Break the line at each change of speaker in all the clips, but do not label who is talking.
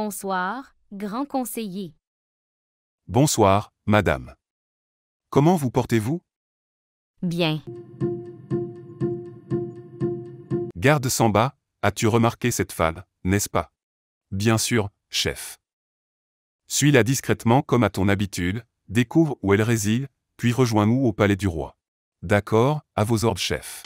Bonsoir, grand conseiller.
Bonsoir, madame. Comment vous portez-vous?
Bien.
Garde Samba, as-tu remarqué cette femme, n'est-ce pas? Bien sûr, chef. Suis-la discrètement comme à ton habitude, découvre où elle réside, puis rejoins-nous au palais du roi. D'accord, à vos ordres, chef.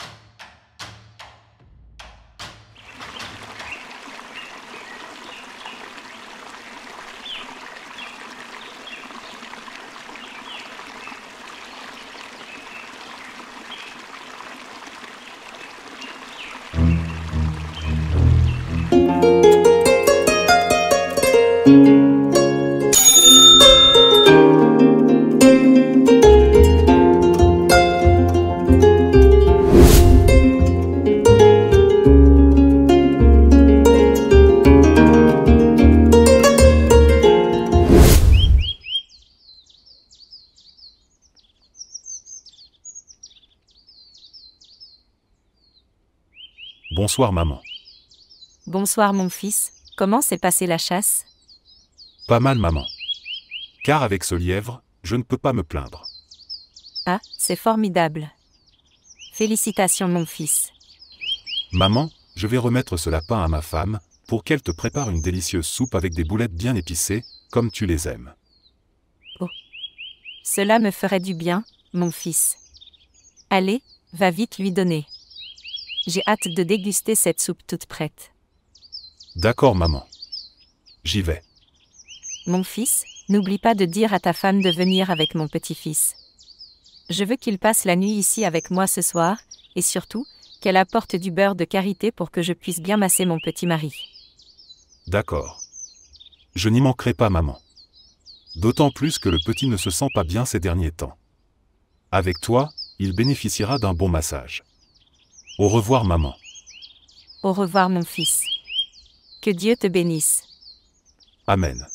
Bonsoir, maman.
Bonsoir mon fils, comment s'est passée la chasse?
Pas mal, maman. Car avec ce lièvre, je ne peux pas me plaindre.
Ah, c'est formidable. Félicitations mon fils.
Maman, je vais remettre ce lapin à ma femme, pour qu'elle te prépare une délicieuse soupe avec des boulettes bien épicées, comme tu les aimes.
Cela me ferait du bien, mon fils. Allez, va vite lui donner. J'ai hâte de déguster cette soupe toute prête.
D'accord, maman. J'y vais.
Mon fils, n'oublie pas de dire à ta femme de venir avec mon petit-fils. Je veux qu'il passe la nuit ici avec moi ce soir, et surtout, qu'elle apporte du beurre de karité pour que je puisse bien masser mon petit mari.
D'accord. Je n'y manquerai pas, maman. D'autant plus que le petit ne se sent pas bien ces derniers temps. Avec toi, il bénéficiera d'un bon massage. Au revoir, maman.
Au revoir mon fils. Que Dieu te bénisse.
Amen.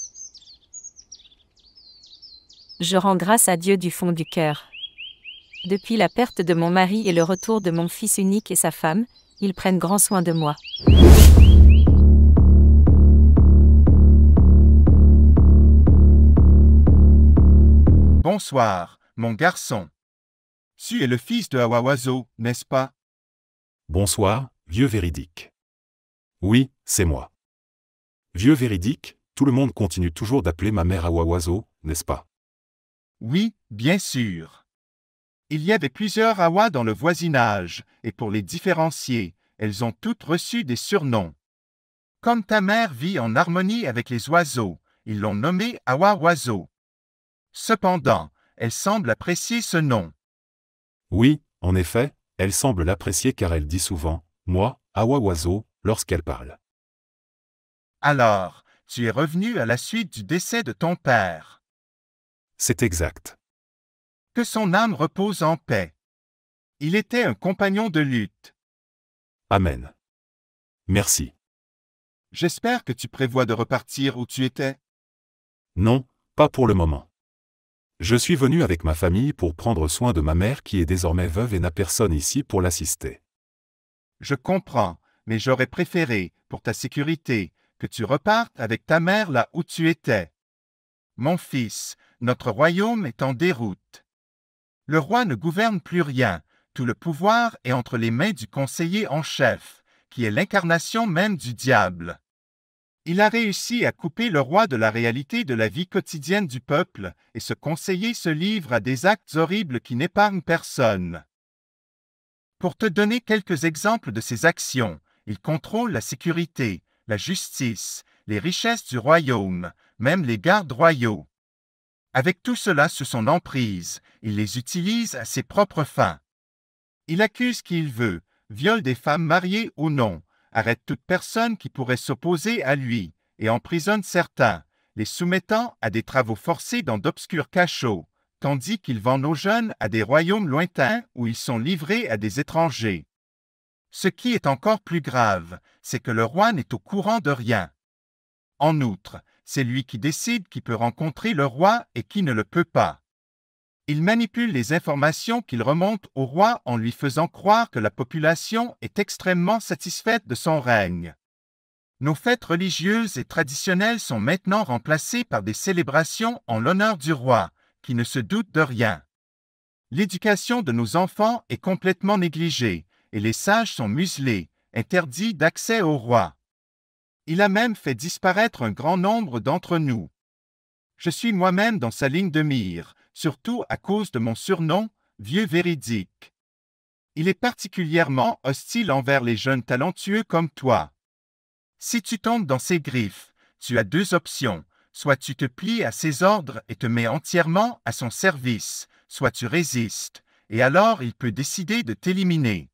Je rends grâce à Dieu du fond du cœur. Depuis la perte de mon mari et le retour de mon fils unique et sa femme, ils prennent grand soin de moi.
Bonsoir, mon garçon. Tu es le fils de Awawazo, n'est-ce pas?
Bonsoir, vieux véridique. Oui, c'est moi. Vieux véridique, tout le monde continue toujours d'appeler ma mère Awawazo, n'est-ce pas?
Oui, bien sûr. Il y avait plusieurs Awa dans le voisinage, et pour les différencier, elles ont toutes reçu des surnoms. Comme ta mère vit en harmonie avec les oiseaux, ils l'ont nommée Awawazo. Cependant, elle semble apprécier ce nom.
Oui, en effet, elle semble l'apprécier car elle dit souvent « moi, Awawazo » lorsqu'elle parle.
Alors, tu es revenu à la suite du décès de ton père.
C'est exact.
Que son âme repose en paix. Il était un compagnon de lutte.
Amen. Merci.
J'espère que tu prévois de repartir où tu étais.
Non, pas pour le moment. Je suis venu avec ma famille pour prendre soin de ma mère qui est désormais veuve et n'a personne ici pour l'assister.
Je comprends, mais j'aurais préféré, pour ta sécurité, que tu repartes avec ta mère là où tu étais. Mon fils, notre royaume est en déroute. Le roi ne gouverne plus rien, tout le pouvoir est entre les mains du conseiller en chef, qui est l'incarnation même du diable. Il a réussi à couper le roi de la réalité de la vie quotidienne du peuple, et ce conseiller se livre à des actes horribles qui n'épargnent personne. Pour te donner quelques exemples de ses actions, il contrôle la sécurité, la justice, les richesses du royaume, même les gardes royaux. Avec tout cela sous son emprise, il les utilise à ses propres fins. Il accuse qui il veut, viole des femmes mariées ou non, arrête toute personne qui pourrait s'opposer à lui, et emprisonne certains, les soumettant à des travaux forcés dans d'obscurs cachots, tandis qu'il vend nos jeunes à des royaumes lointains où ils sont livrés à des étrangers. Ce qui est encore plus grave, c'est que le roi n'est au courant de rien. En outre, c'est lui qui décide qui peut rencontrer le roi et qui ne le peut pas. Il manipule les informations qu'il remonte au roi en lui faisant croire que la population est extrêmement satisfaite de son règne. Nos fêtes religieuses et traditionnelles sont maintenant remplacées par des célébrations en l'honneur du roi, qui ne se doute de rien. L'éducation de nos enfants est complètement négligée, et les sages sont muselés, interdits d'accès au roi. Il a même fait disparaître un grand nombre d'entre nous. Je suis moi-même dans sa ligne de mire, surtout à cause de mon surnom, Vieux Véridique. Il est particulièrement hostile envers les jeunes talentueux comme toi. Si tu tombes dans ses griffes, tu as deux options, soit tu te plies à ses ordres et te mets entièrement à son service, soit tu résistes, et alors il peut décider de t'éliminer.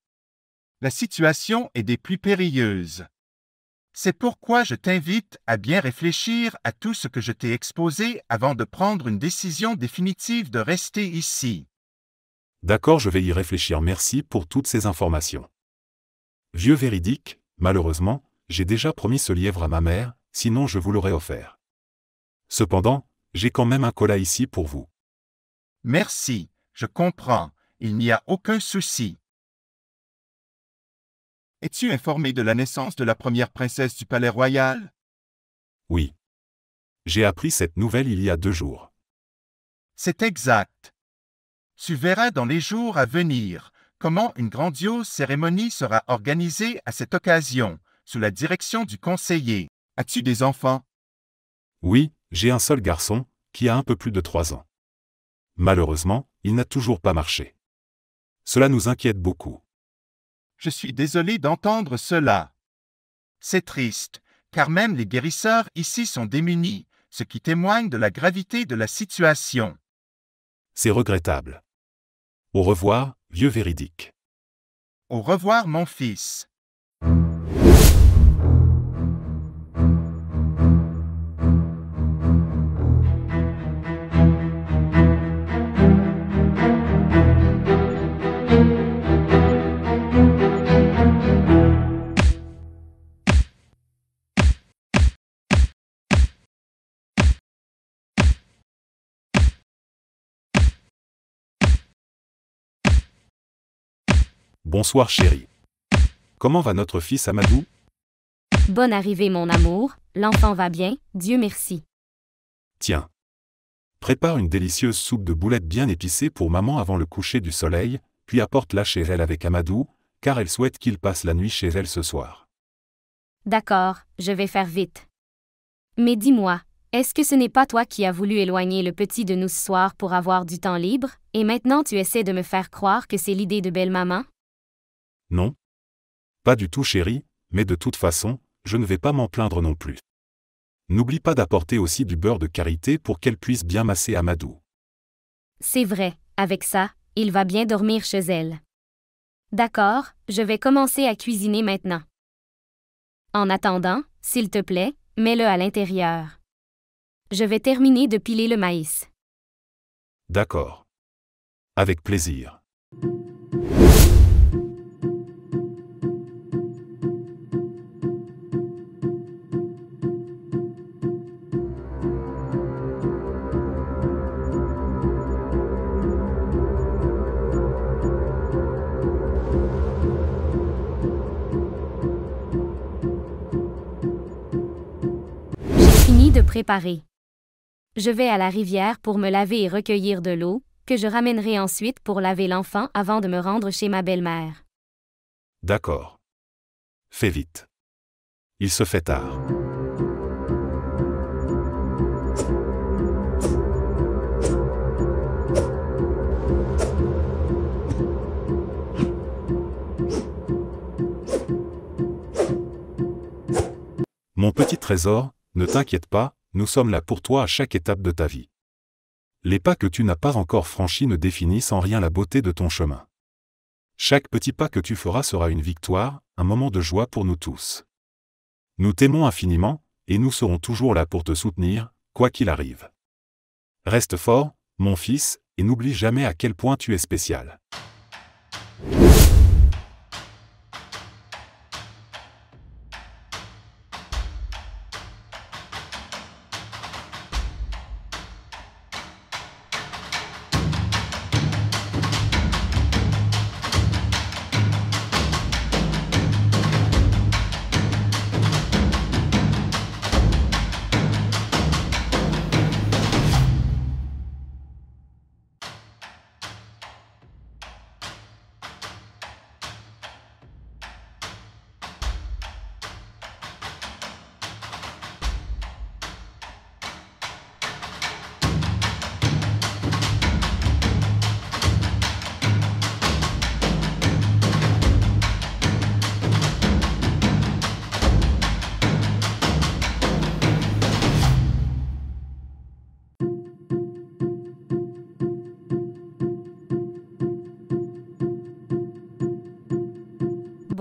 La situation est des plus périlleuses. C'est pourquoi je t'invite à bien réfléchir à tout ce que je t'ai exposé avant de prendre une décision définitive de rester ici.
D'accord, je vais y réfléchir. Merci pour toutes ces informations. Vieux Véridique, malheureusement, j'ai déjà promis ce lièvre à ma mère, sinon je vous l'aurais offert. Cependant, j'ai quand même un cola ici pour vous.
Merci, je comprends, il n'y a aucun souci. Es-tu informé de la naissance de la première princesse du palais royal?
Oui. J'ai appris cette nouvelle il y a 2 jours.
C'est exact. Tu verras dans les jours à venir comment une grandiose cérémonie sera organisée à cette occasion, sous la direction du conseiller. As-tu des enfants?
Oui, j'ai un seul garçon, qui a un peu plus de 3 ans. Malheureusement, il n'a toujours pas marché. Cela nous inquiète beaucoup.
Je suis désolé d'entendre cela. C'est triste, car même les guérisseurs ici sont démunis, ce qui témoigne de la gravité de la situation.
C'est regrettable. Au revoir, vieux Véridique.
Au revoir, mon fils.
Bonsoir chérie. Comment va notre fils Amadou?
Bonne arrivée mon amour, l'enfant va bien, Dieu merci.
Tiens. Prépare une délicieuse soupe de boulettes bien épicée pour maman avant le coucher du soleil, puis apporte-la chez elle avec Amadou, car elle souhaite qu'il passe la nuit chez elle ce soir.
D'accord, je vais faire vite. Mais dis-moi, est-ce que ce n'est pas toi qui as voulu éloigner le petit de nous ce soir pour avoir du temps libre, et maintenant tu essaies de me faire croire que c'est l'idée de belle-maman?
Non. Pas du tout chérie, mais de toute façon, je ne vais pas m'en plaindre non plus. N'oublie pas d'apporter aussi du beurre de karité pour qu'elle puisse bien masser Amadou.
C'est vrai, avec ça, il va bien dormir chez elle. D'accord, je vais commencer à cuisiner maintenant. En attendant, s'il te plaît, mets-le à l'intérieur. Je vais terminer de piler le maïs.
D'accord. Avec plaisir.
De préparer. Je vais à la rivière pour me laver et recueillir de l'eau, que je ramènerai ensuite pour laver l'enfant avant de me rendre chez ma belle-mère.
D'accord. Fais vite. Il se fait tard. Mon petit trésor, ne t'inquiète pas, nous sommes là pour toi à chaque étape de ta vie. Les pas que tu n'as pas encore franchis ne définissent en rien la beauté de ton chemin. Chaque petit pas que tu feras sera une victoire, un moment de joie pour nous tous. Nous t'aimons infiniment, et nous serons toujours là pour te soutenir, quoi qu'il arrive. Reste fort, mon fils, et n'oublie jamais à quel point tu es spécial.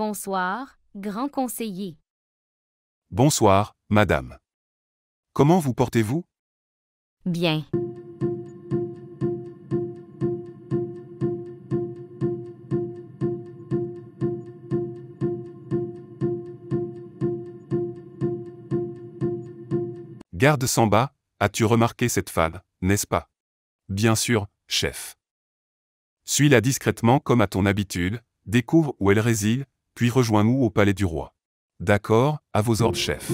Bonsoir, grand conseiller.
Bonsoir, madame. Comment vous portez-vous?
Bien.
Garde Samba, as-tu remarqué cette femme, n'est-ce pas? Bien sûr, chef. Suis-la discrètement comme à ton habitude, découvre où elle réside, puis rejoins-nous au palais du roi. D'accord, à vos ordres, chef.